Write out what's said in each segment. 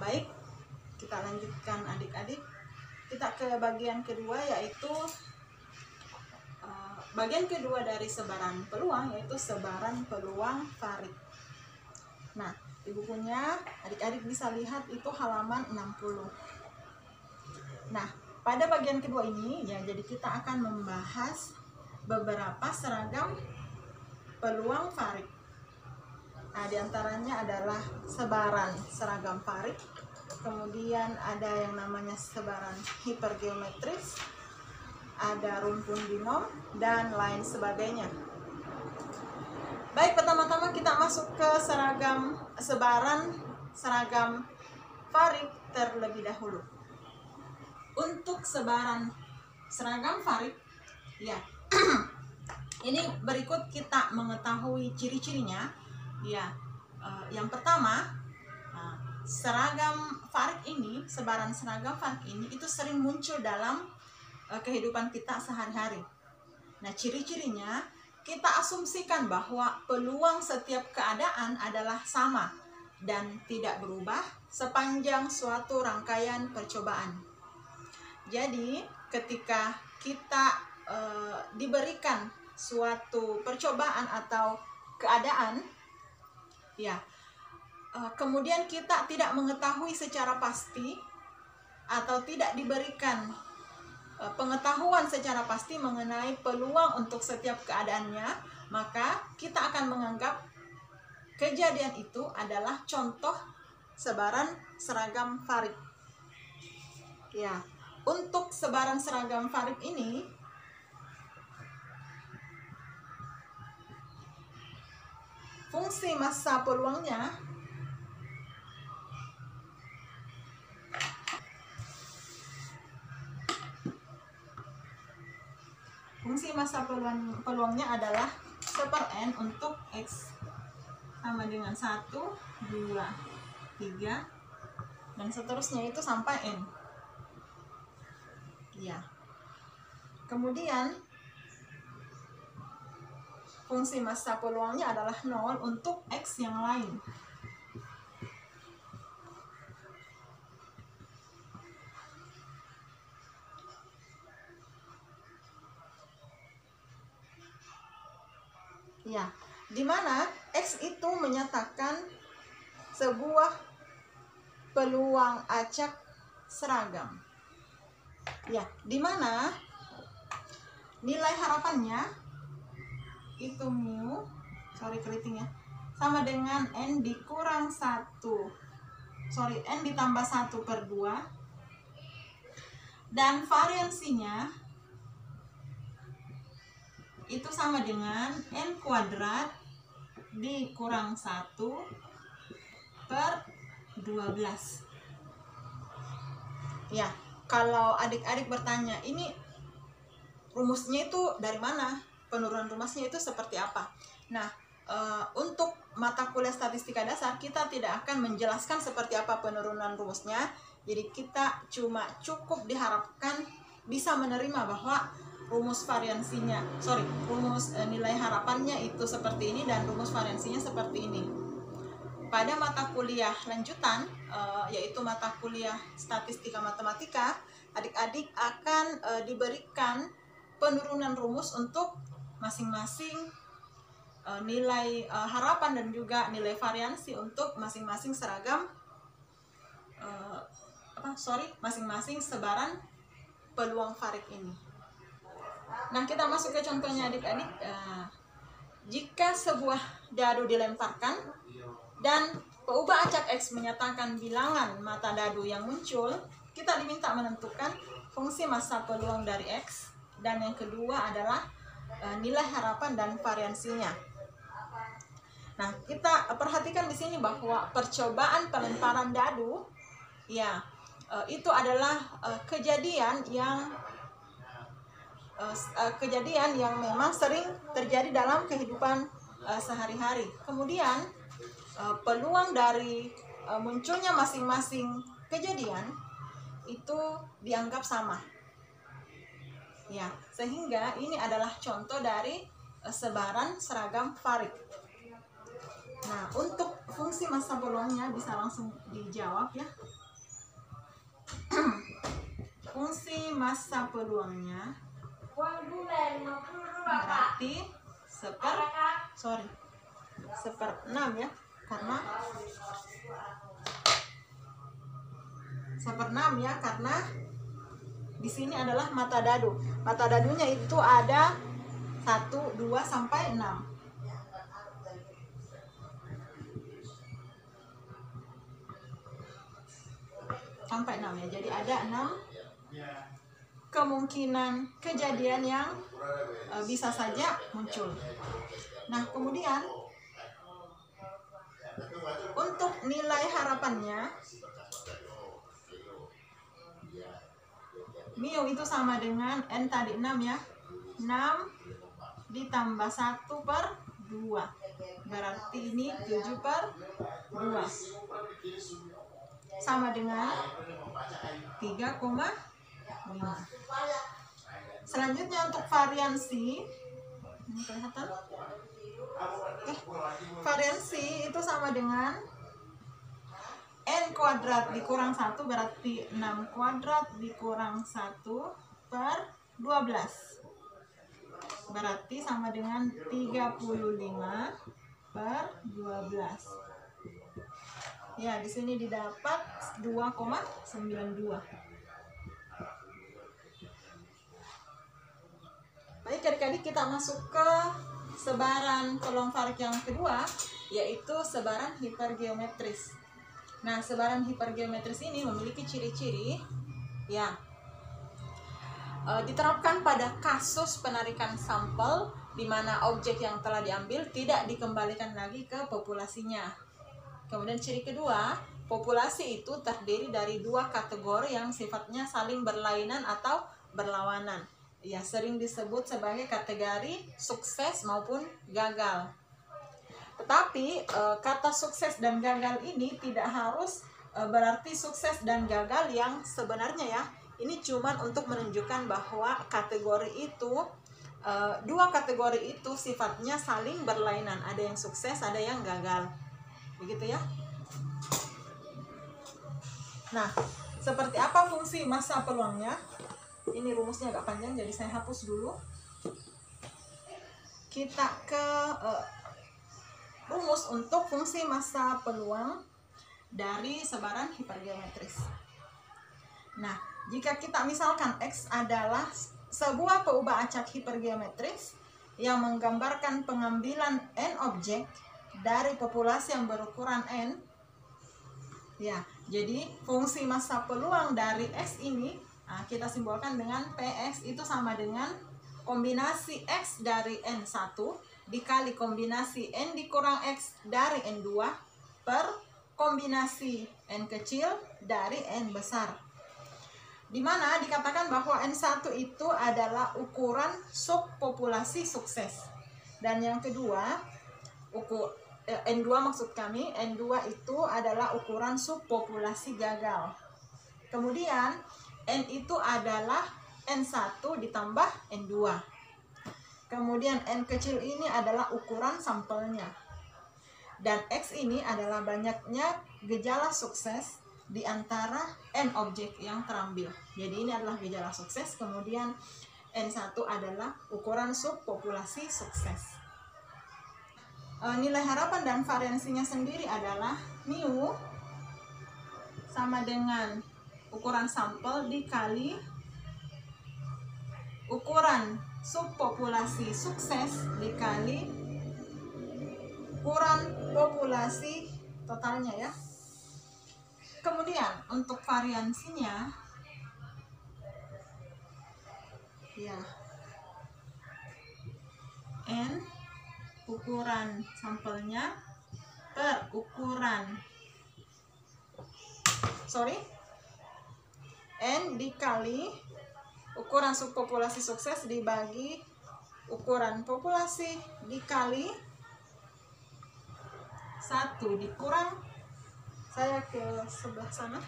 Baik, kita lanjutkan adik-adik. Kita ke bagian kedua, yaitu bagian kedua dari sebaran peluang, yaitu sebaran peluang varik. Nah, di bukunya adik-adik bisa lihat itu halaman 60. Nah, pada bagian kedua ini ya, jadi kita akan membahas beberapa seragam peluang varik. Nah, diantaranya adalah sebaran seragam varik, kemudian ada yang namanya sebaran hipergeometris, ada rumpun binom, dan lain sebagainya. Baik, pertama-tama kita masuk ke sebaran seragam varik terlebih dahulu. Untuk sebaran seragam varik, ya, ini berikut kita mengetahui ciri-cirinya. Ya, yang pertama, seragam varik ini, sebaran seragam varik ini itu sering muncul dalam kehidupan kita sehari-hari. Nah, ciri-cirinya kita asumsikan bahwa peluang setiap keadaan adalah sama dan tidak berubah sepanjang suatu rangkaian percobaan. Jadi, ketika kita diberikan suatu percobaan atau keadaan, ya, kemudian kita tidak mengetahui secara pasti atau tidak diberikan pengetahuan secara pasti mengenai peluang untuk setiap keadaannya, maka kita akan menganggap kejadian itu adalah contoh sebaran seragam varik. Ya, untuk sebaran seragam varik ini, fungsi massa peluangnya peluangnya adalah 1/n untuk X sama dengan 1, 2, 3, dan seterusnya itu sampai N. Ya. Kemudian fungsi massa peluangnya adalah 0 untuk X yang lain. Ya, di mana X itu menyatakan sebuah peluang acak seragam. Ya, di mana nilai harapannya itu mu, keriting ya, sama dengan N dikurang 1. N ditambah 1/2. Dan variansinya itu sama dengan N kuadrat dikurang 1/12. Ya, kalau adik-adik bertanya, ini rumusnya itu dari mana? Penurunan rumusnya itu seperti apa? Nah, untuk mata kuliah statistika dasar kita tidak akan menjelaskan seperti apa penurunan rumusnya. Jadi kita cukup diharapkan bisa menerima bahwa rumus nilai harapannya itu seperti ini dan rumus variansinya seperti ini. Pada mata kuliah lanjutan, yaitu mata kuliah statistika matematika, adik-adik akan diberikan penurunan rumus untuk masing-masing nilai harapan dan juga nilai variansi untuk masing-masing masing-masing sebaran peluang varik ini. Nah, kita masuk ke contohnya adik-adik. Jika sebuah dadu dilemparkan dan peubah acak X menyatakan bilangan mata dadu yang muncul, kita diminta menentukan fungsi massa peluang dari X, dan yang kedua adalah nilai harapan dan variansinya. Nah, kita perhatikan di sini bahwa percobaan pelemparan dadu, ya, itu adalah kejadian yang memang sering terjadi dalam kehidupan sehari-hari. Kemudian peluang dari munculnya masing-masing kejadian itu dianggap sama. Ya, sehingga ini adalah contoh dari sebaran seragam varik. Nah, untuk fungsi massa peluangnya bisa langsung dijawab ya. Fungsi massa peluangnya berarti 1/6 ya, karena 1/6 ya, karena di sini adalah mata dadu. Mata dadunya itu ada 1, 2 sampai 6. Sampai 6 ya. Jadi ada 6 kemungkinan kejadian yang bisa saja muncul. Nah, kemudian untuk nilai harapannya mu itu sama dengan n tadi 6 ya. 6 ditambah 1/2. Berarti ini 7/2. Sama dengan 3,5. Selanjutnya untuk variansi, ini kelihatan? Variansi itu sama dengan n kuadrat dikurang 1, berarti 6 kuadrat dikurang 1/12. Berarti sama dengan 35/12. Ya, di sini didapat 2,92. Baik adik-adik, kita masuk ke sebaran peluang farik yang kedua, yaitu sebaran hipergeometris. Nah, sebaran hipergeometris ini memiliki ciri-ciri ya, diterapkan pada kasus penarikan sampel di mana objek yang telah diambil tidak dikembalikan lagi ke populasinya. Kemudian ciri kedua, populasi itu terdiri dari 2 kategori yang sifatnya saling berlainan atau berlawanan. Ya, sering disebut sebagai kategori sukses maupun gagal. Tetapi kata sukses dan gagal ini tidak harus berarti sukses dan gagal yang sebenarnya ya. Ini cuma untuk menunjukkan bahwa kategori itu, 2 kategori itu sifatnya saling berlainan. Ada yang sukses, ada yang gagal. Begitu ya. Nah, seperti apa fungsi massa peluangnya? Ini rumusnya agak panjang, jadi saya hapus dulu. Kita ke rumus untuk fungsi massa peluang dari sebaran hipergeometris. Nah, jika kita misalkan X adalah sebuah peubah acak hipergeometris yang menggambarkan pengambilan n objek dari populasi yang berukuran n, ya, jadi fungsi massa peluang dari X ini kita simbolkan dengan PX itu sama dengan kombinasi X dari N1 dikali kombinasi N dikurang X dari N2 per kombinasi N kecil dari N besar. Dimana dikatakan bahwa N1 itu adalah ukuran subpopulasi sukses. Dan yang kedua, N2 maksud kami, N2 itu adalah ukuran subpopulasi gagal. Kemudian N itu adalah N1 ditambah N2. Kemudian N kecil ini adalah ukuran sampelnya. Dan X ini adalah banyaknya gejala sukses di antara N objek yang terambil. Jadi ini adalah gejala sukses, kemudian N1 adalah ukuran subpopulasi sukses. Nilai harapan dan variansinya sendiri adalah mu sama dengan ukuran sampel dikali ukuran subpopulasi sukses dikali ukuran populasi totalnya ya. Kemudian untuk variansinya ya, N ukuran sampelnya per ukuran N dikali ukuran subpopulasi sukses dibagi ukuran populasi dikali 1 dikurang, saya ke sebelah sana,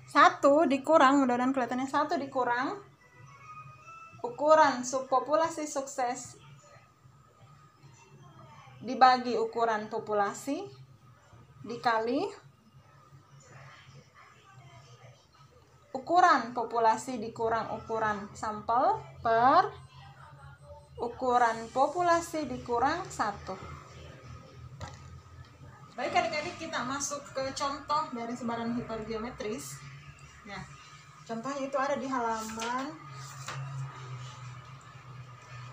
1 dikurang, mudah-mudahan kelihatannya, 1 dikurang ukuran subpopulasi sukses dibagi ukuran populasi dikali ukuran populasi dikurang ukuran sampel per ukuran populasi dikurang 1. Baik adik-adik, kita masuk ke contoh dari sebaran hipergeometris. Nah, contohnya itu ada di halaman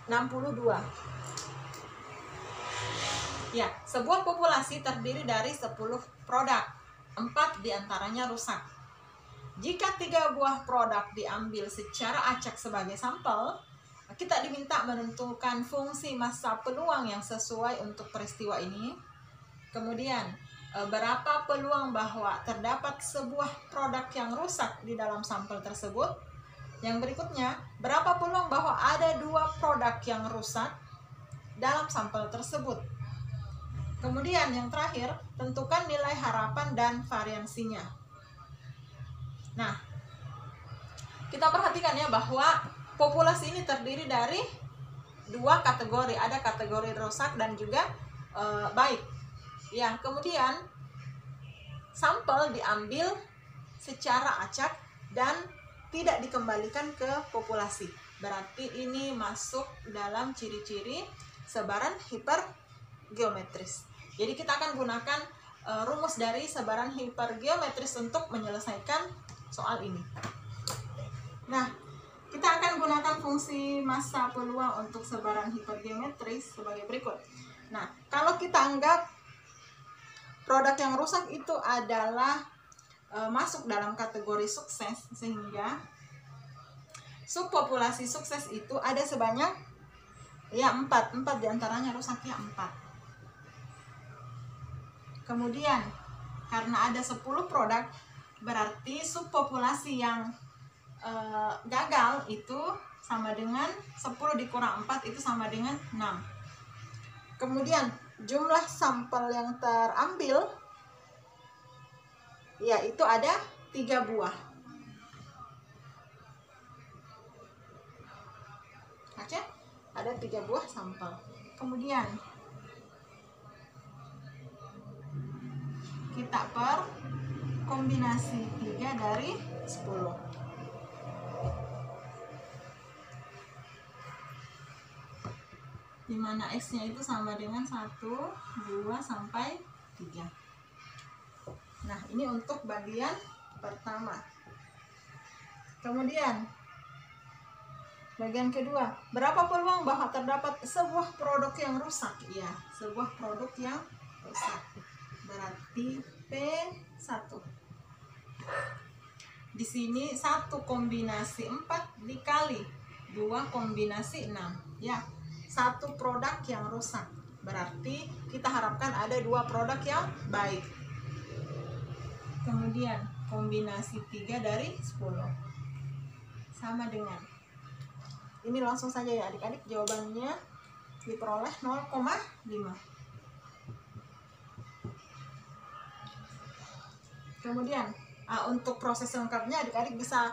62. Ya, sebuah populasi terdiri dari 10 produk, 4 diantaranya rusak. Jika 3 buah produk diambil secara acak sebagai sampel, kita diminta menentukan fungsi massa peluang yang sesuai untuk peristiwa ini. Kemudian, berapa peluang bahwa terdapat sebuah produk yang rusak di dalam sampel tersebut. Yang berikutnya, berapa peluang bahwa ada 2 produk yang rusak dalam sampel tersebut. Kemudian yang terakhir, tentukan nilai harapan dan variansinya. Nah, kita perhatikan ya bahwa populasi ini terdiri dari 2 kategori. Ada kategori rusak dan juga baik. Ya, kemudian sampel diambil secara acak dan tidak dikembalikan ke populasi. Berarti ini masuk dalam ciri-ciri sebaran hipergeometris. Jadi kita akan gunakan rumus dari sebaran hipergeometris untuk menyelesaikan soal ini. Nah, kita akan gunakan fungsi massa peluang untuk sebaran hipergeometris sebagai berikut. Nah, kalau kita anggap produk yang rusak itu adalah masuk dalam kategori sukses, sehingga subpopulasi sukses itu ada sebanyak 4 diantaranya rusak ya, 4. Kemudian karena ada 10 produk, berarti subpopulasi yang gagal itu sama dengan 10 dikurang 4 itu sama dengan 6. Kemudian jumlah sampel yang terambil ya itu ada 3 buah. Oke, ada 3 buah sampel. Kemudian kita per kombinasi 3 dari 10. Dimana X-nya itu sama dengan 1, 2, sampai 3. Nah, ini untuk bagian pertama. Kemudian bagian kedua, berapa peluang bahwa terdapat sebuah produk yang rusak? Ya, sebuah produk yang rusak. Berarti P1. Di sini 1 kombinasi 4 dikali 2 kombinasi 6. Ya, 1 produk yang rusak. Berarti kita harapkan ada 2 produk yang baik. Kemudian kombinasi 3 dari 10 sama dengan, ini langsung saja ya adik-adik, jawabannya diperoleh 0,5. Kemudian untuk proses lengkapnya adik-adik bisa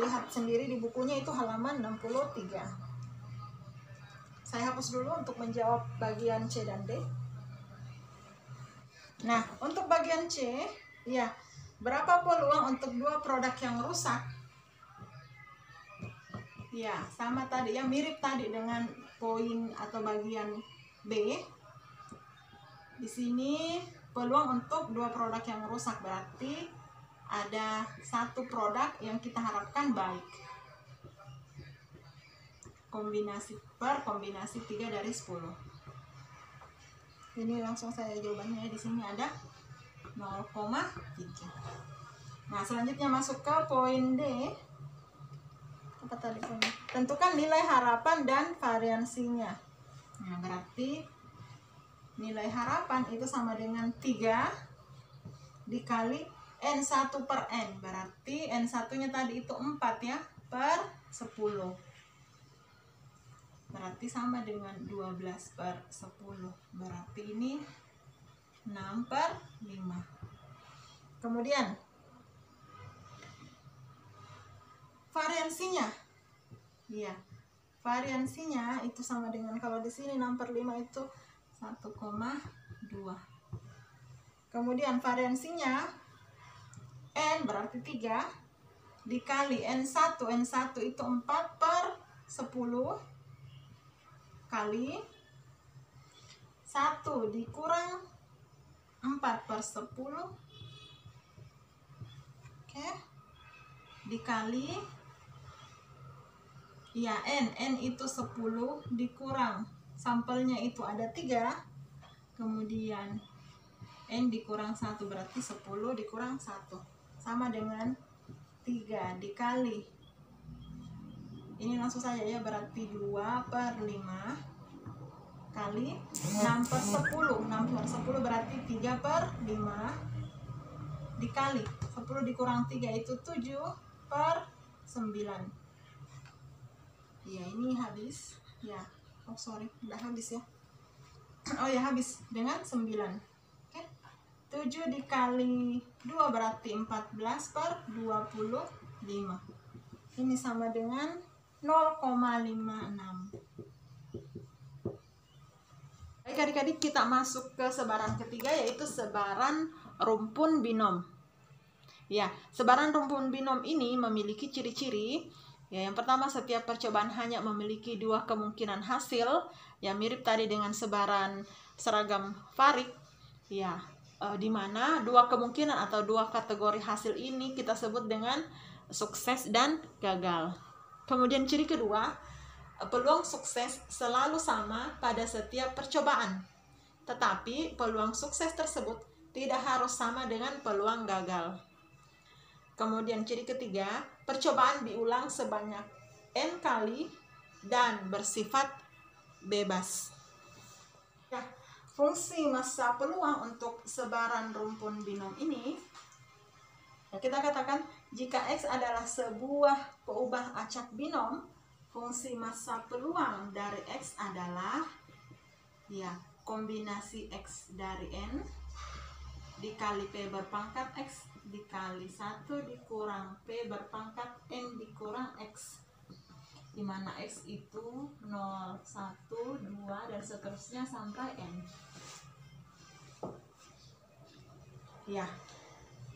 lihat sendiri di bukunya, itu halaman 63. Saya hapus dulu untuk menjawab bagian C dan D. Nah, untuk bagian C, ya, berapa peluang untuk 2 produk yang rusak? Ya, sama tadi ya, mirip tadi dengan poin atau bagian B. Di sini peluang untuk 2 produk yang rusak, berarti ada 1 produk yang kita harapkan baik. Kombinasi per kombinasi 3 dari 10. Ini langsung saya jawabannya, di sini ada 0,3. Nah, selanjutnya masuk ke poin D. Apa tadi poinnya? Tentukan nilai harapan dan variansinya. Nah, berarti nilai harapan itu sama dengan 3 dikali N1 per N. Berarti N1-nya tadi itu 4 ya, per 10. Berarti sama dengan 12 per 10. Berarti ini 6 per 5. Kemudian variansinya. Iya, variansinya itu sama dengan, kalau di sini 6 per 5 itu 1,2. Kemudian variansinya N berarti 3 dikali N1. N1 itu 4/10 kali 1 dikurang 4/10, oke, dikali ya N itu 10 dikurang sampelnya itu ada 3, kemudian N dikurang 1 berarti 10 dikurang 1 sama dengan 3 dikali, ini langsung saja ya, berarti 2/5 kali 6/10. 6/10 berarti 3/5 dikali 10 dikurang 3 itu 7/9. Ya, ini habis ya. Oh sorry, udah habis ya. Oh ya, habis dengan 9. Oke. 7 dikali 2 berarti 14/25. Ini sama dengan 0,56. Baik adik-adik, kita masuk ke sebaran ketiga, yaitu sebaran rumpun binom. Ya, sebaran rumpun binom ini memiliki ciri-ciri. Ya, yang pertama, setiap percobaan hanya memiliki 2 kemungkinan hasil. Ya, mirip tadi dengan sebaran seragam varik. Ya, di mana 2 kemungkinan atau 2 kategori hasil ini kita sebut dengan sukses dan gagal. Kemudian ciri kedua, peluang sukses selalu sama pada setiap percobaan. Tetapi peluang sukses tersebut tidak harus sama dengan peluang gagal. Kemudian ciri ketiga, percobaan diulang sebanyak N kali dan bersifat bebas. Nah, fungsi massa peluang untuk sebaran rumpun binom ini, ya, kita katakan jika X adalah sebuah peubah acak binom, fungsi massa peluang dari X adalah ya kombinasi X dari N dikali P berpangkat X dikali 1 dikurang P berpangkat N dikurang X, dimana X itu 0, 1, 2 dan seterusnya sampai N. Ya,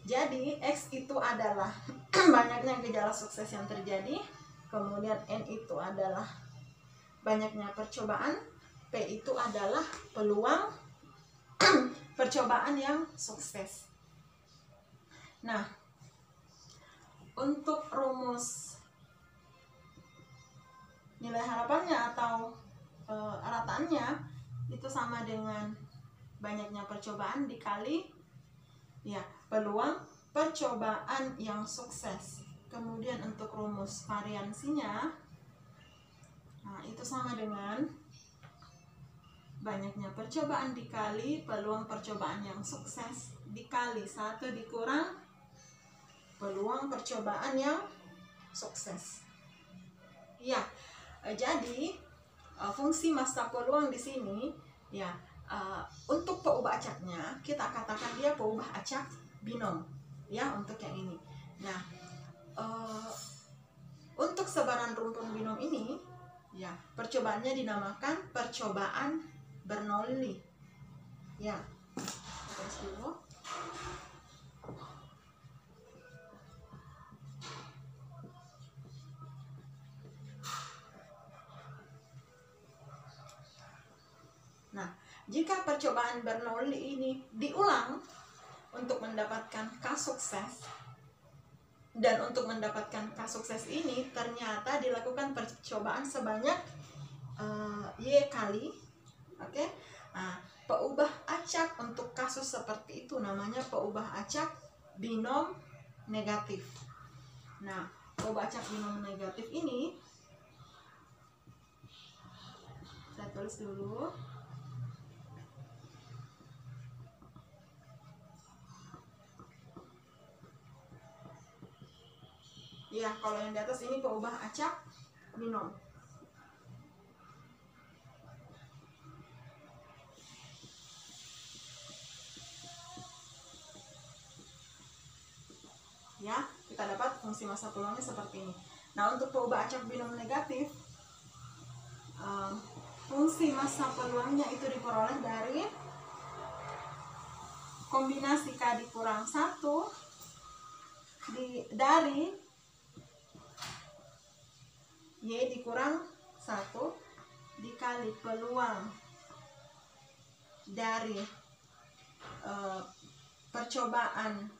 jadi X itu adalah banyaknya gejala sukses yang terjadi, kemudian N itu adalah banyaknya percobaan, P itu adalah peluang percobaan yang sukses. Nah, untuk rumus nilai harapannya atau rataannya itu sama dengan banyaknya percobaan dikali ya peluang percobaan yang sukses. Kemudian untuk rumus variansinya, nah, itu sama dengan banyaknya percobaan dikali peluang percobaan yang sukses dikali 1 dikurang peluang percobaan yang sukses. Ya, jadi fungsi massa peluang di sini ya untuk peubah acaknya kita katakan dia peubah acak binom ya untuk yang ini. Nah, untuk sebaran rumpun binom ini ya percobaannya dinamakan percobaan Bernoulli. Ya, terus dulu. Nah, jika percobaan Bernoulli ini diulang untuk mendapatkan K sukses, dan untuk mendapatkan K sukses ini ternyata dilakukan percobaan sebanyak Y kali, oke? Nah, peubah acak untuk kasus seperti itu namanya peubah acak binom negatif. Nah, peubah acak binom negatif ini saya tulis dulu. Ya, kalau yang di atas ini peubah acak binom. Ya, kita dapat fungsi massa peluangnya seperti ini. Nah, untuk peubah acak binom negatif, fungsi massa peluangnya itu diperoleh dari kombinasi K dikurang 1 dari Y dikurang 1 dikali peluang dari percobaan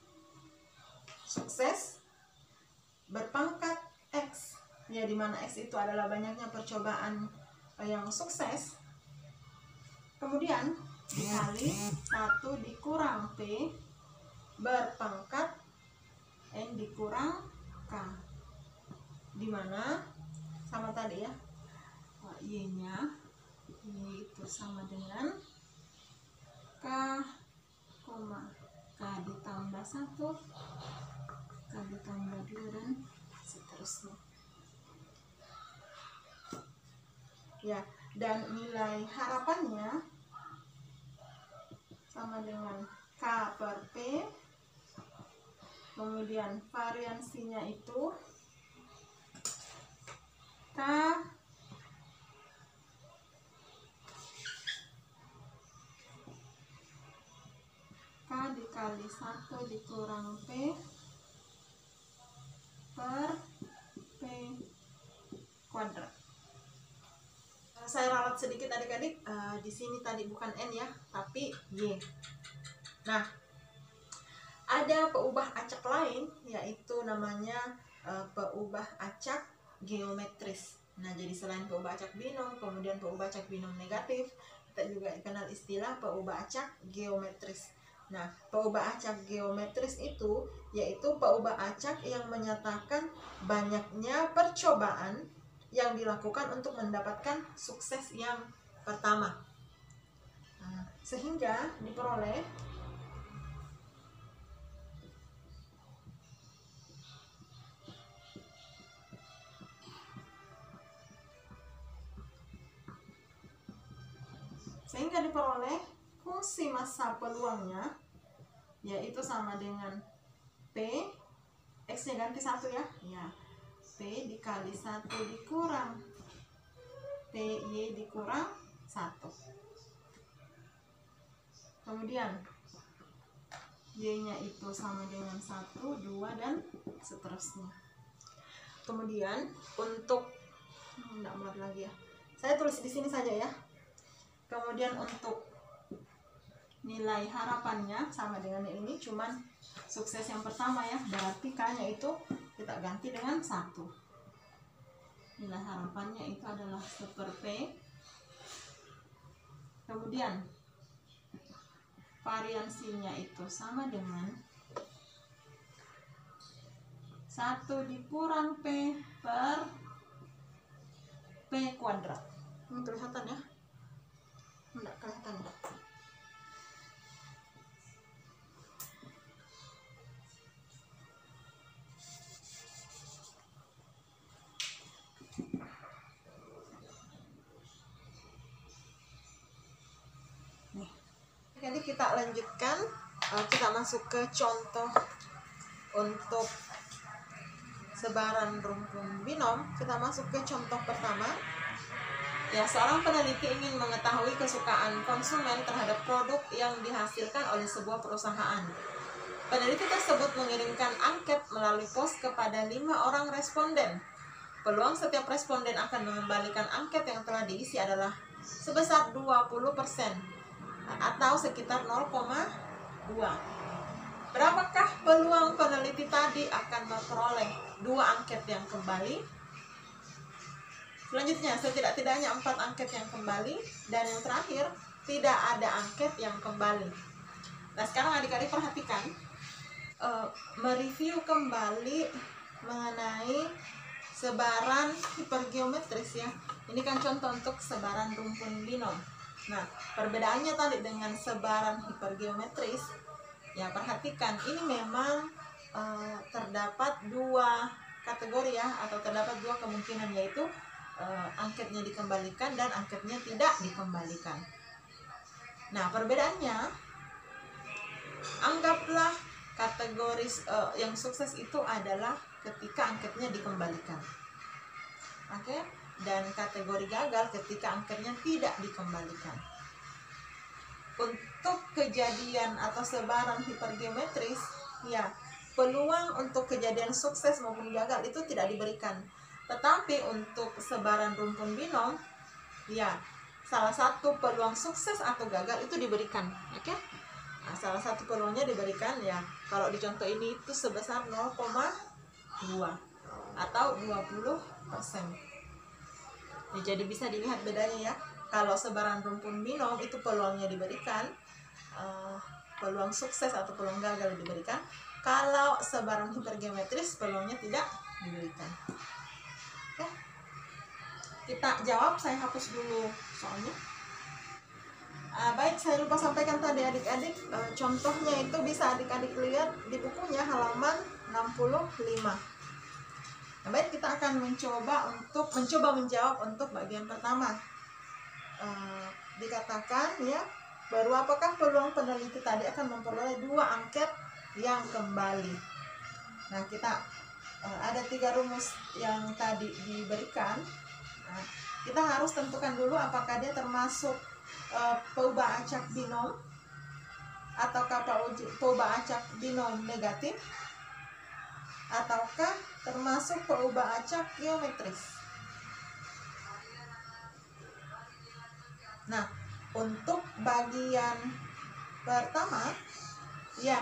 sukses berpangkat X, ya, dimana X itu adalah banyaknya percobaan yang sukses, kemudian dikali 1 dikurang P berpangkat N dikurang K, dimana sama tadi ya, Y nya itu sama dengan K, K ditambah 1, K ditambah 2, dan seterusnya. Ya, dan nilai harapannya sama dengan K per P, kemudian variansinya itu K dikali 1 dikurang P per P kuadrat. Saya ralat sedikit adik-adik, di sini tadi bukan N ya, tapi Y. Nah, ada peubah acak lain, yaitu namanya peubah acak geometris. Nah, jadi selain peubah acak binom, kemudian peubah acak binom negatif, kita juga kenal istilah peubah acak geometris. Nah, peubah acak geometris itu yaitu peubah acak yang menyatakan banyaknya percobaan yang dilakukan untuk mendapatkan sukses yang pertama. Nah, sehingga diperoleh fungsi massa peluangnya, yaitu sama dengan P, X nya ganti 1 ya, P dikali 1 dikurang PY dikurang 1, kemudian Y nya itu sama dengan 1, 2, dan seterusnya. Kemudian untuk enggak muat lagi ya, saya tulis di sini saja ya. Kemudian untuk nilai harapannya sama dengan ini, cuman sukses yang pertama ya, berarti K-nya itu kita ganti dengan 1. Nilai harapannya itu adalah 1/P. Kemudian variansinya itu sama dengan 1 dikurang P per P kuadrat. Ini kelihatan ya? Enggak kelihatan ya? Jadi kita lanjutkan, kita masuk ke contoh untuk sebaran rumpun binom. Kita masuk ke contoh pertama. Ya, seorang peneliti ingin mengetahui kesukaan konsumen terhadap produk yang dihasilkan oleh sebuah perusahaan. Peneliti tersebut mengirimkan angket melalui pos kepada 5 orang responden. Peluang setiap responden akan mengembalikan angket yang telah diisi adalah sebesar 20%. Atau sekitar 0,2. Berapakah peluang peneliti tadi akan memperoleh 2 angket yang kembali? Selanjutnya, setidak-tidaknya 4 angket yang kembali, dan yang terakhir, tidak ada angket yang kembali. Nah, sekarang adik-adik perhatikan, mereview kembali mengenai sebaran hipergeometris ya. Ini kan contoh untuk sebaran rumpun binom. Nah, perbedaannya tadi dengan sebaran hipergeometris, ya perhatikan, ini memang terdapat 2 kategori ya, atau terdapat 2 kemungkinan, yaitu angketnya dikembalikan dan angketnya tidak dikembalikan. Nah, perbedaannya, anggaplah kategori yang sukses itu adalah ketika angketnya dikembalikan. Oke, dan kategori gagal ketika angkanya tidak dikembalikan. Untuk kejadian atau sebaran hipergeometris, ya, peluang untuk kejadian sukses maupun gagal itu tidak diberikan. Tetapi untuk sebaran rumpun binom, ya, salah satu peluang sukses atau gagal itu diberikan. Oke? Nah, salah satu peluangnya diberikan, ya. Kalau di contoh ini itu sebesar 0,2 atau 20%. Ya, jadi bisa dilihat bedanya, ya. Kalau sebaran rumpun binom itu peluangnya diberikan, peluang sukses atau peluang gagal diberikan. Kalau sebaran hipergeometris peluangnya tidak diberikan. Oke. Kita jawab, saya hapus dulu soalnya. Baik, saya lupa sampaikan tadi adik-adik, contohnya itu bisa adik-adik lihat di bukunya halaman 65. Nah, baik, kita akan mencoba menjawab untuk bagian pertama. Dikatakan, ya, baru apakah peluang peneliti tadi akan memperoleh 2 angket yang kembali. Nah, kita ada 3 rumus yang tadi diberikan. Nah, kita harus tentukan dulu apakah dia termasuk peubah acak binom ataukah peubah acak binom negatif ataukah termasuk peubah acak geometris. Nah, untuk bagian pertama, ya,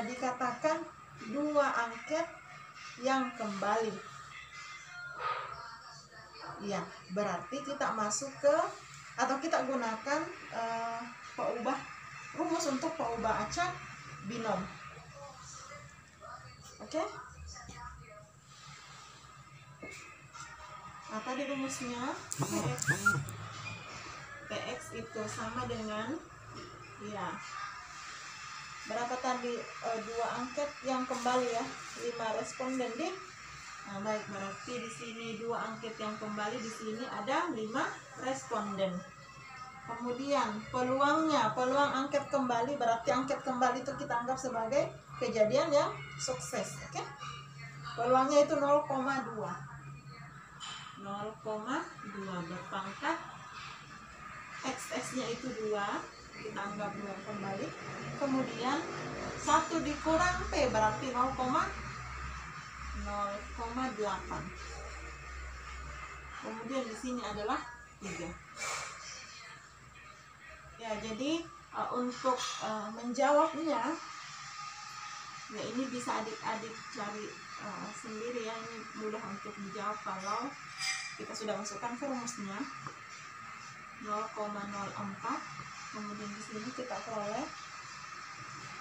dikatakan 2 angket yang kembali. Ya, berarti kita masuk ke atau kita gunakan rumus untuk peubah acak binom. Oke? Nah, tadi rumusnya PX itu sama dengan, ya, berapa tadi? 2 angket yang kembali, ya, 5 responden deh. Nah, baik, berarti di sini 2 angket yang kembali, di sini ada 5 responden. Kemudian peluang angket kembali, berarti angket kembali itu kita anggap sebagai kejadian yang sukses. Oke? Peluangnya itu 0,2 berpangkat XX-nya itu 2, kita anggap 2 kembali. Kemudian 1 dikurang P berarti 0,8. Kemudian di sini adalah 3. Ya, jadi untuk menjawabnya, ya, ini bisa adik-adik cari sendiri, ya. Ini mudah untuk dijawab kalau kita sudah masukkan ke rumusnya 0,04. Kemudian di sini kita peroleh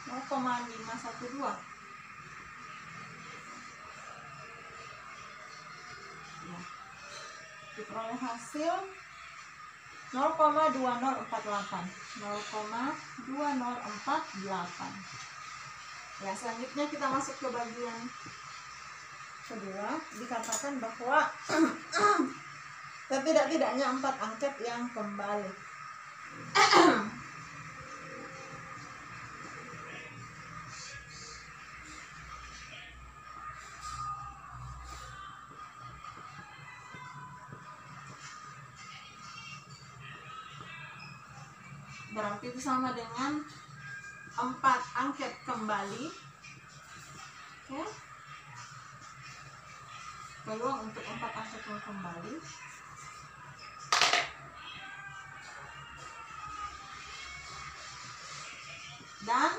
0,512. Ya, diperoleh hasil 0,2048. Ya, selanjutnya kita masuk ke bagian kedua. Dikatakan bahwa setidak-tidaknya 4 angket yang kembali. Berarti itu sama dengan 4 angket kembali. Oke. Peluang untuk 4 angket yang kembali. Dan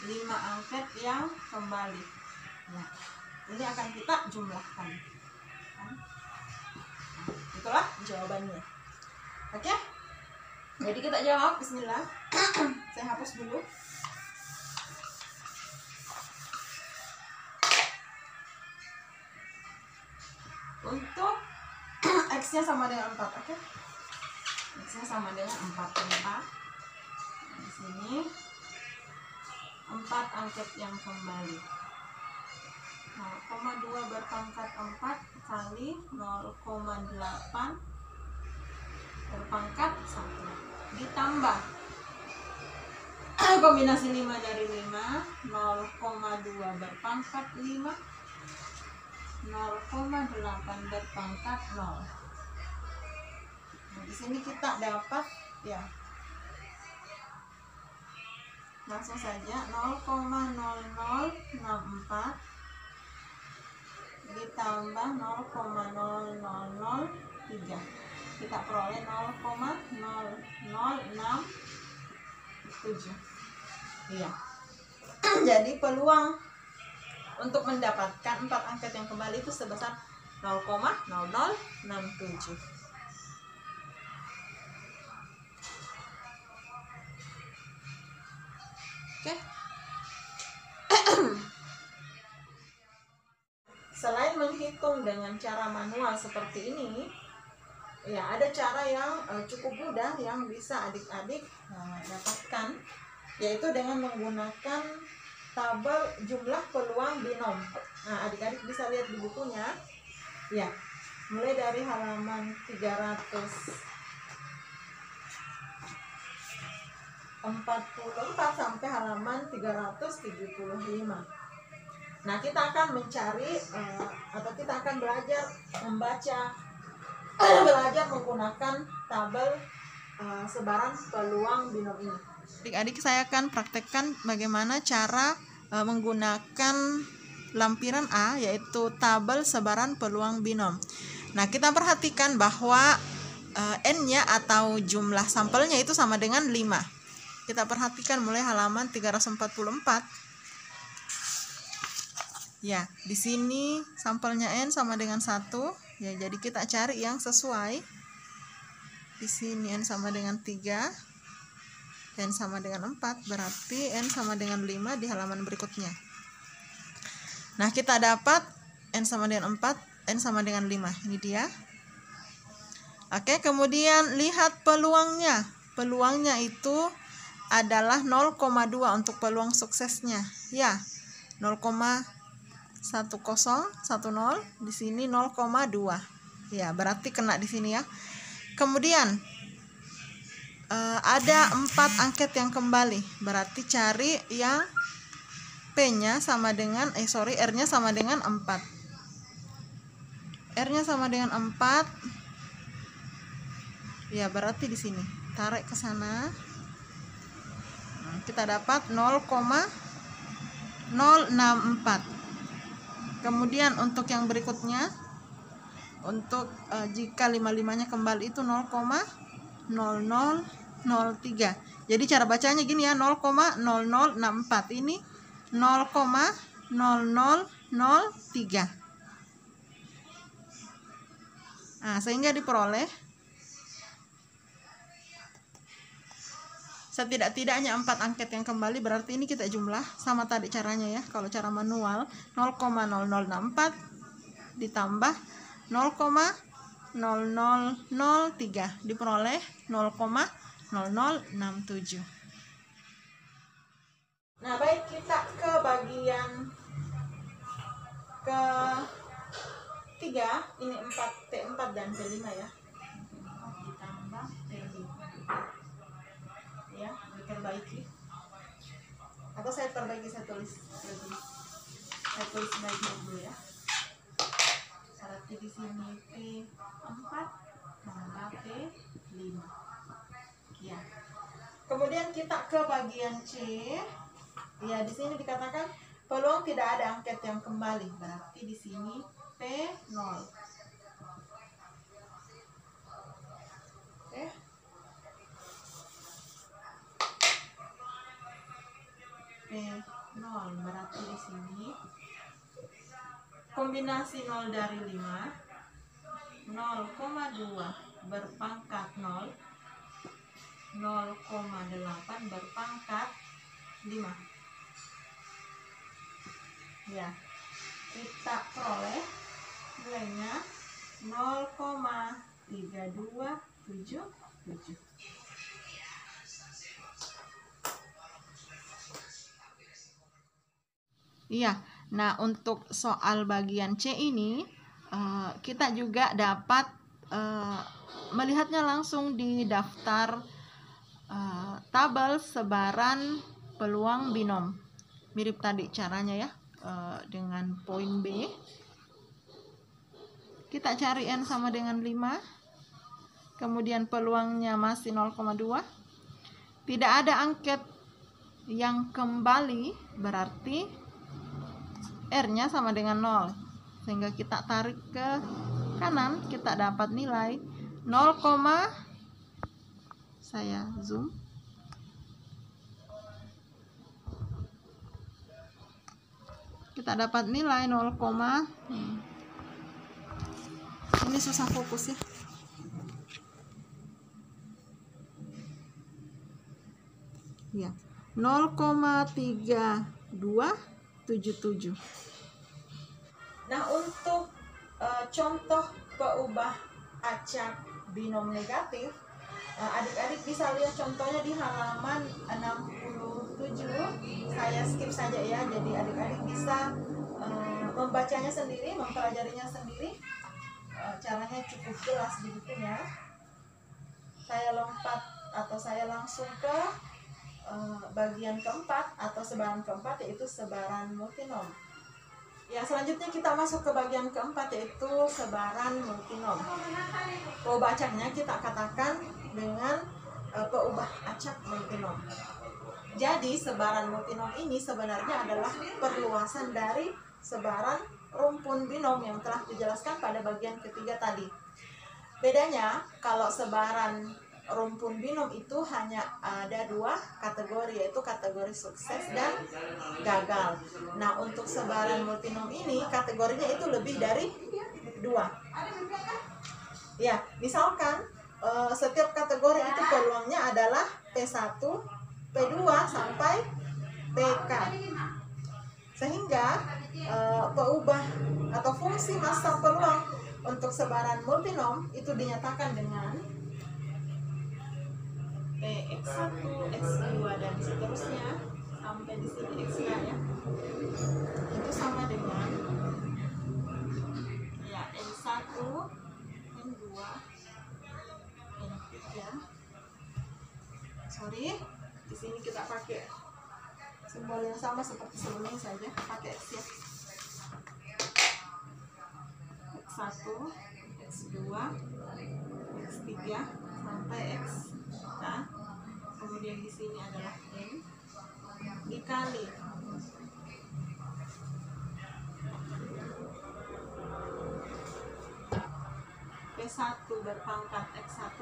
5 angket yang kembali. Nah, ini akan kita jumlahkan. Itulah jawabannya. Oke? Jadi kita jawab, bismillah. Saya hapus dulu. Untuk X-nya sama dengan 4, oke? X-nya sama dengan 4. Di sini 4 angket yang kembali. 0,2 berpangkat 4 kali 0,8 berpangkat 1 ditambah kombinasi 5 dari 5, 0,2 berpangkat 5, 0,8 berpangkat 0. Nah, di sini kita dapat ya, langsung saja 0,0064 ditambah 0,0003, kita peroleh 0,0067. Iya. Jadi peluang untuk mendapatkan 4 angket yang kembali itu sebesar 0,0067. Oke. Selain menghitung dengan cara manual seperti ini, ya ada cara yang cukup mudah yang bisa adik-adik dapatkan, yaitu dengan menggunakan tabel jumlah peluang binom. Nah, adik-adik bisa lihat di bukunya, ya, mulai dari halaman 344 sampai halaman 375. Nah, kita akan mencari atau kita akan belajar membaca, belajar menggunakan tabel sebaran peluang binom ini. Adik-adik, saya akan praktekkan bagaimana cara menggunakan lampiran A, yaitu tabel sebaran peluang binom. Nah, kita perhatikan bahwa N-nya atau jumlah sampelnya itu sama dengan 5. Kita perhatikan mulai halaman 344. Ya, di sini sampelnya N sama dengan 1. Ya, jadi kita cari yang sesuai. Di sini N sama dengan 3. N sama dengan 4, berarti N sama dengan 5 di halaman berikutnya. Nah, kita dapat N sama dengan 4, N sama dengan 5. Ini dia. Oke, kemudian lihat peluangnya. Peluangnya itu adalah 0,2 untuk peluang suksesnya. Ya, 0,1010, di sini 0,2. Ya, berarti kena di sini ya. Kemudian ada 4 angket yang kembali. Berarti cari yang P-nya sama dengan R-nya sama dengan 4. R-nya sama dengan 4. Ya, berarti di sini. Tarik ke sana. Nah, kita dapat 0,064. Kemudian untuk yang berikutnya, untuk jika 55-nya kembali itu 0,0003. Jadi cara bacanya gini ya, 0,0064. Ini 0,0003. Nah, sehingga diperoleh setidak-tidaknya 4 angket yang kembali. Berarti ini kita jumlah sama tadi caranya ya. Kalau cara manual 0,0064 ditambah 0,0003 diperoleh 0,0067. Nah, baik, kita ke bagian ketiga. Ini T4 dan T5 ya. Ditambah T5. Ya, diperbaiki. Atau saya perbaiki, saya tulis baik dulu ya. Berarti di sini P4 tambah P5. Ya. Kemudian kita ke bagian C. Ya, di sini dikatakan peluang tidak ada angket yang kembali. Berarti di sini P0. Oke. P0 berarti di sini kombinasi 0 dari 5, 0,2 berpangkat 0, 0,8 berpangkat 5. Ya, kita peroleh nilainya 0,3277. Iya, nah untuk soal bagian C ini kita juga dapat melihatnya langsung di daftar tabel sebaran peluang binom. Mirip tadi caranya ya, dengan poin B. Kita cari N sama dengan 5. kemudian peluangnya masih 0,2. Tidak ada angket yang kembali, berarti R-nya sama dengan 0. Sehingga kita tarik ke kanan, kita dapat nilai 0, saya zoom. Kita dapat nilai 0, ini susah fokus ya. Ya, 0,3277. Nah, untuk contoh peubah acak binom negatif, adik-adik bisa lihat contohnya di halaman 67. Saya skip saja ya, jadi adik-adik bisa membacanya sendiri, mempelajarinya sendiri. Caranya cukup jelas di bukunya. Saya lompat atau saya langsung ke bagian keempat atau sebaran keempat, yaitu sebaran multinom. Ya, selanjutnya kita masuk ke bagian keempat, yaitu sebaran multinom. Peubah acaknya kita katakan dengan peubah acak multinom. Jadi sebaran multinom ini sebenarnya adalah perluasan dari sebaran rumpun binom yang telah dijelaskan pada bagian ketiga tadi. Bedanya, kalau sebaran rumpun binom itu hanya ada 2 kategori, yaitu kategori sukses dan gagal. Nah, untuk sebaran multinom ini kategorinya itu lebih dari 2. Ya, misalkan setiap kategori itu peluangnya adalah P1, P2 sampai PK. Sehingga peubah atau fungsi massa peluang untuk sebaran multinom itu dinyatakan dengan X1, X2 dan seterusnya sampai di sini X ya. Itu sama dengan ya N1, N2, N3. Sorry, di sini kita pakai simbol yang sama seperti sebelumnya saja, pakai X ya. X1, X2, X3 sampai X. Nah, kemudian di sini adalah N dikali P1 berpangkat X1,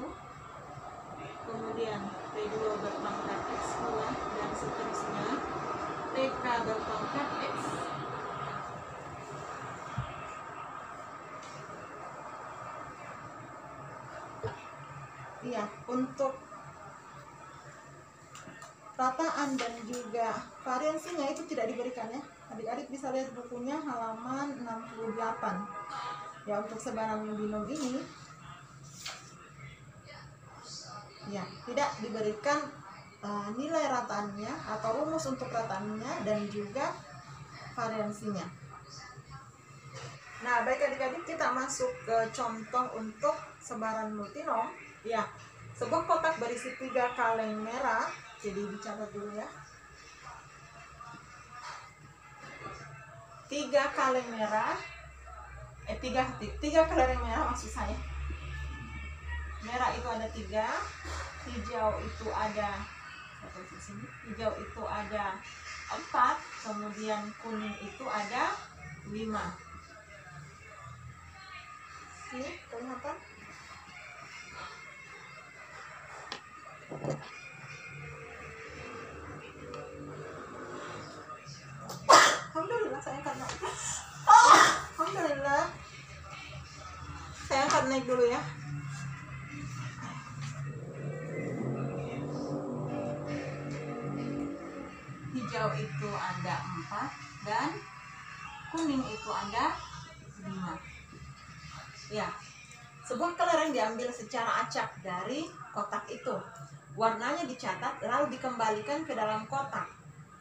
kemudian P2 berpangkat X2 dan seterusnya, PK berpangkat X. Iya, untuk rataan dan juga variansinya itu tidak diberikan ya. Adik-adik bisa lihat bukunya halaman 68. Ya, untuk sebaran binom ini ya tidak diberikan nilai rataannya atau rumus untuk rataannya dan juga variansinya. Nah, baik adik-adik, kita masuk ke contoh untuk sebaran multinom. Ya, sebuah kotak berisi 3 kaleng merah. Jadi dicatat dulu ya. 3 kaleng merah. 3 kaleng merah maksud saya. Merah itu ada 3, hijau itu ada hijau itu ada 4, kemudian kuning itu ada 5. Ini kelihatan? Alhamdulillah, saya angkat naik. Alhamdulillah, saya angkat naik dulu ya. Hijau itu ada 4 dan kuning itu ada 5. Ya, sebuah kelereng diambil secara acak dari kotak itu. Warnanya dicatat lalu dikembalikan ke dalam kotak.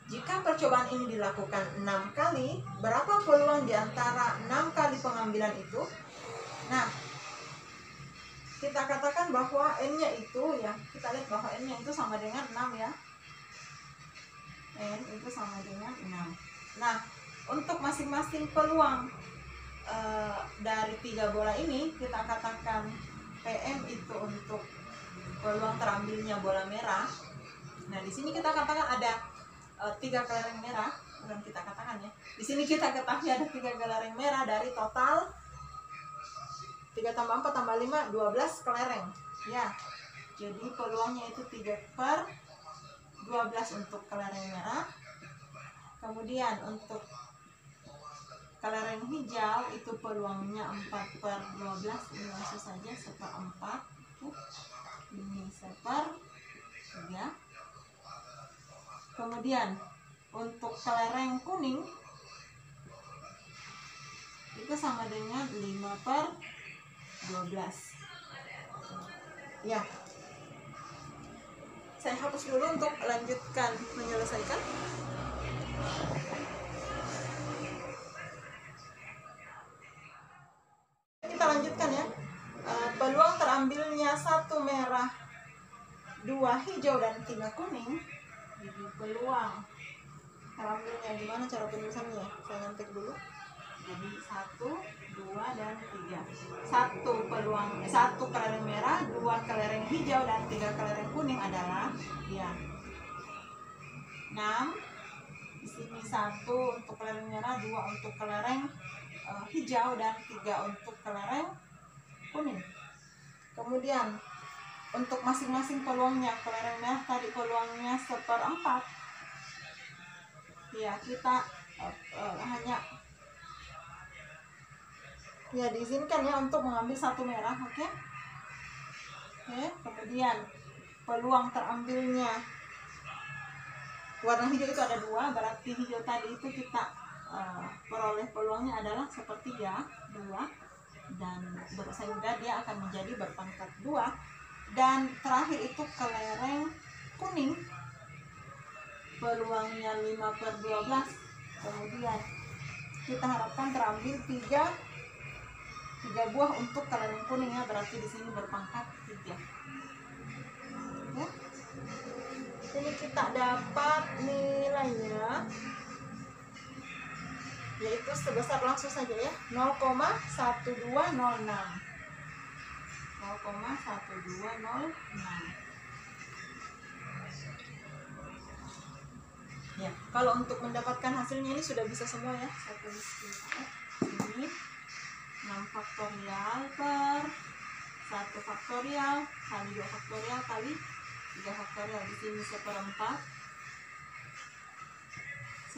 Jika percobaan ini dilakukan 6 kali, berapa peluang di antara 6 kali pengambilan itu? Nah, kita katakan bahwa N-nya itu ya, kita lihat bahwa N-nya itu sama dengan 6 ya. N itu sama dengan 6. Nah, untuk masing-masing peluang dari 3 bola ini, kita katakan PM itu untuk peluang terambilnya bola merah. Nah, di sini kita katakan ada 3 kelereng merah, bukan kita katakan ya. Di sini kita ketahui ada 3 kelereng merah dari total 3 tambah 4 tambah 5, 12 kelereng. Ya, jadi peluangnya itu 3/12 untuk kelereng merah. Kemudian untuk kelereng hijau itu peluangnya 4/12. Ini langsung saja 1/4. Ini 1/3. Kemudian untuk kelereng kuning itu sama dengan 5/12. Ya, saya hapus dulu untuk lanjutkan menyelesaikan. Kita lanjutkan ya. Peluang terambilnya 1 merah, 2 hijau dan 3 kuning. Jadi peluang terambilnya gimana cara penulisannya? Saya ngetik dulu. Jadi 1, 2 dan 3. 1 kelereng merah, 2 kelereng hijau dan 3 kelereng kuning adalah ya 6. Di sini 1 untuk kelereng merah, 2 untuk kelereng hijau dan 3 untuk kelereng kuning. Kemudian untuk masing-masing peluangnya, kelereng merah tadi peluangnya 1/4. Ya, kita hanya ya diizinkan ya untuk mengambil 1 merah, oke? Kemudian peluang terambilnya warna hijau itu ada 2, berarti hijau tadi itu kita peroleh peluangnya adalah 1/3, 2, dan sehingga dia akan menjadi berpangkat 2. Dan terakhir itu kelereng kuning, peluangnya 5/12. Kemudian kita harapkan terambil 3 buah untuk kelereng kuning ya, berarti di sini berpangkat 3. Ya. Ini kita dapat nilainya yaitu sebesar, langsung saja ya, 0,1206. 0,1206. Ya, kalau untuk mendapatkan hasilnya ini sudah bisa semua ya. Ini 6 faktorial per 1 faktorial kali 2 faktorial kali 3 faktorial. Di sini 1/4,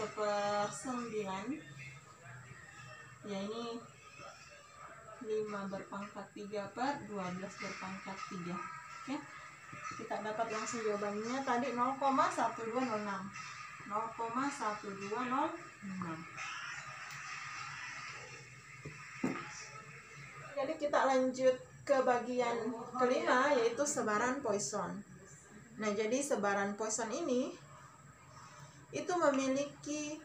1/9. Ya, ini 5 berpangkat 3/12 berpangkat 3. Oke, kita dapat langsung jawabannya tadi 0,1206. 0,1206. Jadi kita lanjut ke bagian kelima, yaitu sebaran Poisson. Nah, jadi sebaran Poisson ini itu memiliki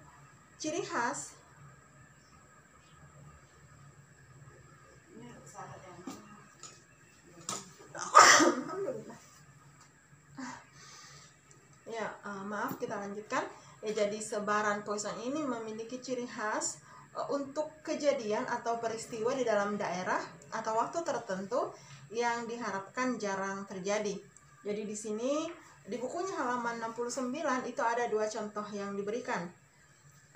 ciri khas ya, maaf, kita lanjutkan ya. Jadi sebaran Poisson ini memiliki ciri khas untuk kejadian atau peristiwa di dalam daerah atau waktu tertentu yang diharapkan jarang terjadi. Jadi di sini di bukunya halaman 69 itu ada 2 contoh yang diberikan.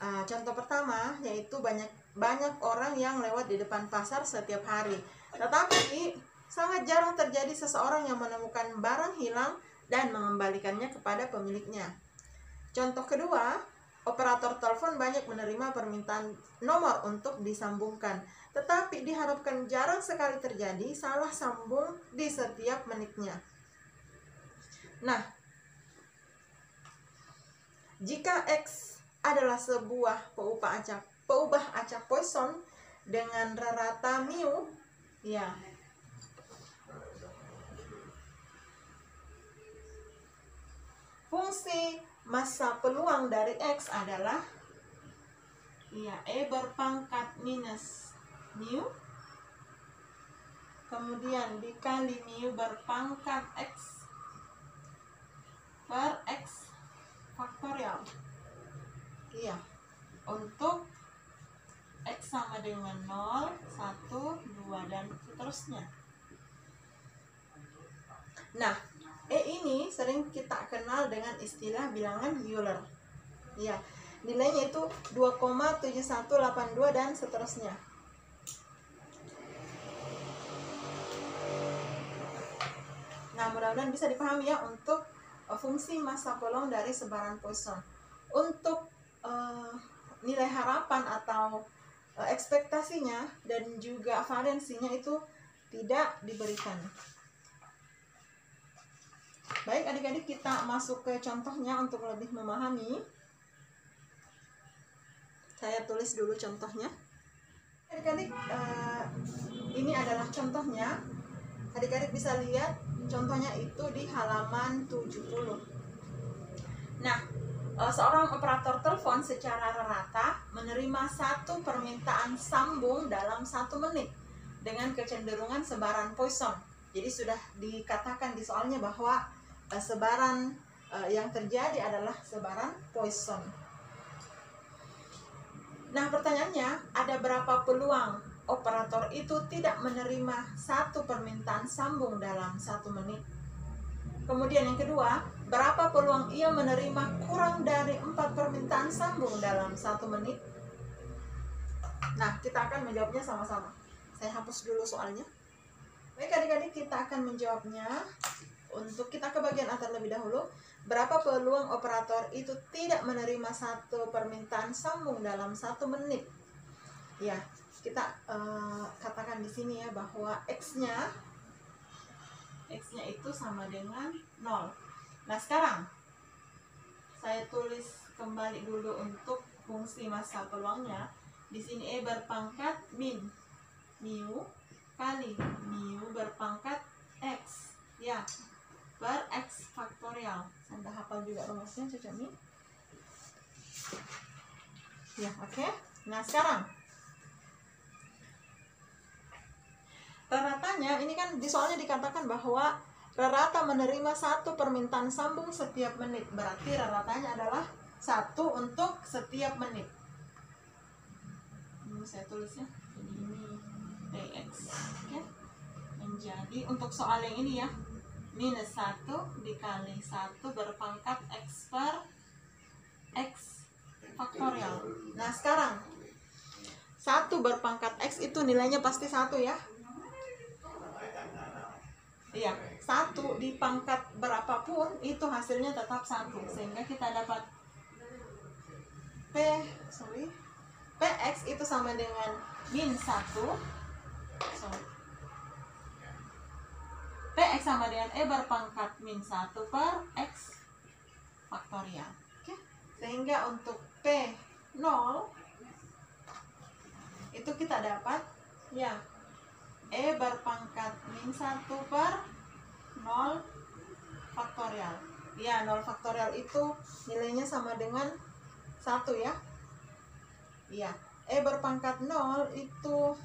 Contoh pertama yaitu banyak orang yang lewat di depan pasar setiap hari, tetapi sangat jarang terjadi seseorang yang menemukan barang hilang dan mengembalikannya kepada pemiliknya. Contoh kedua, operator telepon banyak menerima permintaan nomor untuk disambungkan, tetapi diharapkan jarang sekali terjadi salah sambung di setiap menitnya. Nah, jika X adalah sebuah peubah acak Poisson dengan rata mu, ya, fungsi massa peluang dari X adalah ya E berpangkat minus mu, kemudian dikali mu berpangkat X per X faktorial. Iya, untuk X sama dengan 0, 1, 2 dan seterusnya. Nah, ini sering kita kenal dengan istilah bilangan Euler. Ya, nilainya itu 2,7182 dan seterusnya. Nah, mudah-mudahan bisa dipahami ya untuk fungsi massa Coulomb dari sebaran Poisson. Untuk nilai harapan atau ekspektasinya dan juga valensinya itu tidak diberikan. Baik adik-adik, kita masuk ke contohnya untuk lebih memahami. Saya tulis dulu contohnya. Adik-adik, ini adalah contohnya. Adik-adik bisa lihat contohnya itu di halaman 70. Nah, seorang operator telepon secara rata menerima satu permintaan sambung dalam 1 menit dengan kecenderungan sebaran Poisson. Jadi sudah dikatakan di soalnya bahwa sebaran yang terjadi adalah sebaran Poisson. Nah, pertanyaannya, ada berapa peluang operator itu tidak menerima satu permintaan sambung dalam 1 menit? Kemudian yang kedua, berapa peluang ia menerima kurang dari 4 permintaan sambung dalam 1 menit? Nah, kita akan menjawabnya sama-sama. Saya hapus dulu soalnya. Baik adik-adik, kita akan menjawabnya. Untuk kita ke bagian A terlebih dahulu. Berapa peluang operator itu tidak menerima satu permintaan sambung dalam 1 menit? Ya, kita katakan di sini ya bahwa X-nya itu sama dengan 0. Nah, sekarang saya tulis kembali dulu untuk fungsi massa peluangnya. Di sini E berpangkat min mu kali mu berpangkat X ya per X faktorial. Saya udah hafal juga rumusnya cocok nih. Ya, oke. Nah, sekarang raratanya ini kan di soalnya dikatakan bahwa rata menerima satu permintaan sambung setiap menit. Berarti raratanya adalah 1 untuk setiap menit. Ini saya tulisnya. Jadi ini dx. Oke. Menjadi untuk soal yang ini ya, minus 1 dikali 1 berpangkat X per X faktorial. Nah, sekarang 1 berpangkat X itu nilainya pasti 1 ya. Iya, 1 di pangkat berapapun itu hasilnya tetap 1. Sehingga kita dapat Px itu sama dengan min 1. Px sama dengan E berpangkat min 1 per X faktorial. Oke. Sehingga untuk P0 itu kita dapat ya E berpangkat min 1 per 0 faktorial. Ya, 0 faktorial itu nilainya sama dengan 1 ya. Iya, E berpangkat 0 itu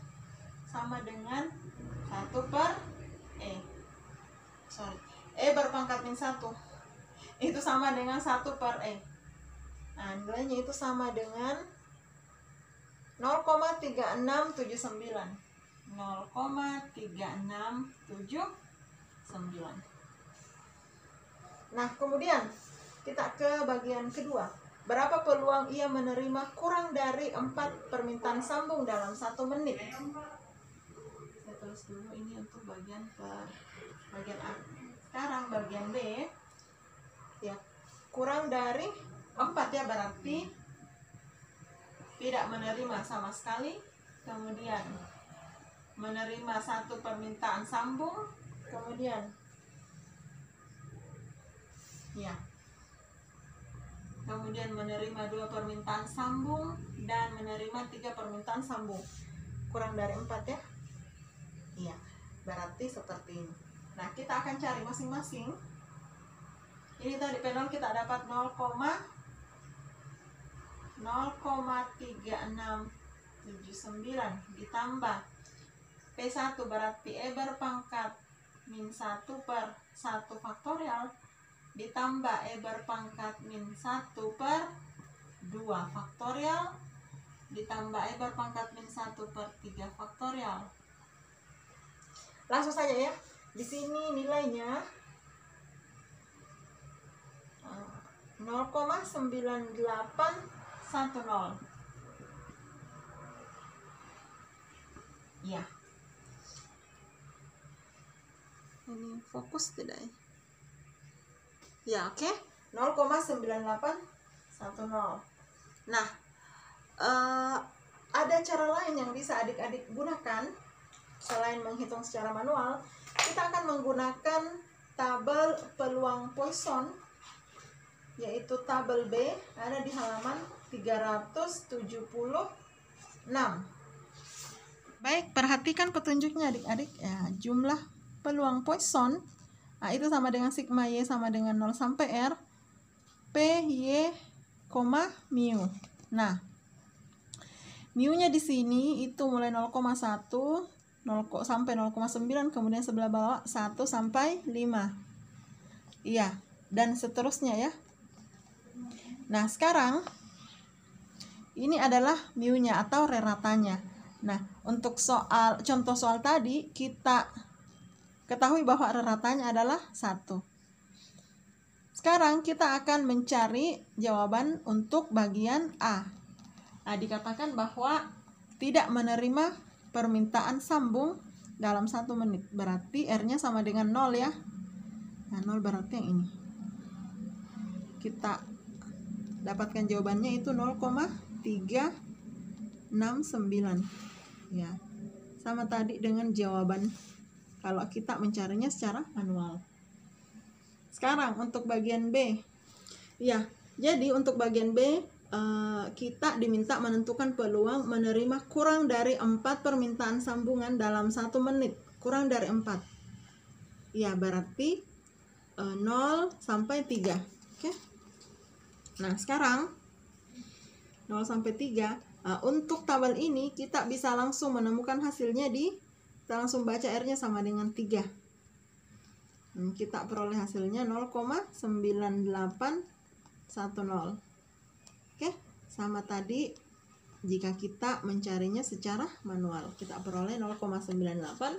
sama dengan 1 per E. E berpangkat min 1 itu sama dengan 1 per E. Nah, nilainya itu sama dengan 0,3679. 0,3679. Nah, kemudian kita ke bagian kedua. Berapa peluang ia menerima kurang dari 4 permintaan sambung dalam 1 menit? Saya tulis dulu ini untuk bagian A. Sekarang bagian B. Ya, kurang dari 4 ya, berarti tidak menerima sama sekali. Kemudian menerima 1 permintaan sambung, kemudian ya, kemudian menerima 2 permintaan sambung dan menerima 3 permintaan sambung. Kurang dari 4 ya. Iya, berarti seperti ini. Nah, kita akan cari masing-masing. Ini tadi P0 kita dapat 0,3679 ditambah P1 berarti E berpangkat min 1 per 1 faktorial ditambah E berpangkat min 1 per 2 faktorial ditambah E berpangkat min 1 per 3 faktorial. Langsung saja ya. Di sini nilainya 0,9810. Ya. Ini fokus tidak ya? Ya, oke. 0,9810. Nah, ada cara lain yang bisa adik-adik gunakan selain menghitung secara manual. Kita akan menggunakan tabel peluang Poisson, yaitu tabel B, ada di halaman 376. Baik, perhatikan petunjuknya adik-adik ya. Jumlah peluang Poisson, nah, itu sama dengan sigma Y sama dengan 0 sampai R, P, Y, mu. Nah, mu-nya di sini itu mulai 0,1 sampai 0,9, kemudian sebelah bawah 1 sampai 5. Iya, dan seterusnya ya. Nah, sekarang ini adalah mu-nya atau reratanya. Nah, untuk contoh soal tadi kita ketahui bahwa reratanya adalah 1. Sekarang kita akan mencari jawaban untuk bagian A. Nah, dikatakan bahwa tidak menerima permintaan sambung dalam 1 menit. Berarti R-nya sama dengan 0 ya. Nah, 0 berarti yang ini. Kita dapatkan jawabannya itu 0,369. Ya. Sama tadi dengan jawaban kalau kita mencarinya secara manual. Sekarang untuk bagian B. Ya, jadi untuk bagian B kita diminta menentukan peluang menerima kurang dari 4 permintaan sambungan dalam 1 menit. Kurang dari 4. Ya, berarti 0 sampai 3. Oke. Nah, sekarang 0 sampai 3. Untuk tabel ini kita bisa langsung menemukan hasilnya kita langsung baca R-nya sama dengan 3. Kita peroleh hasilnya 0,9810. Oke, sama tadi jika kita mencarinya secara manual. Kita peroleh 0,9810.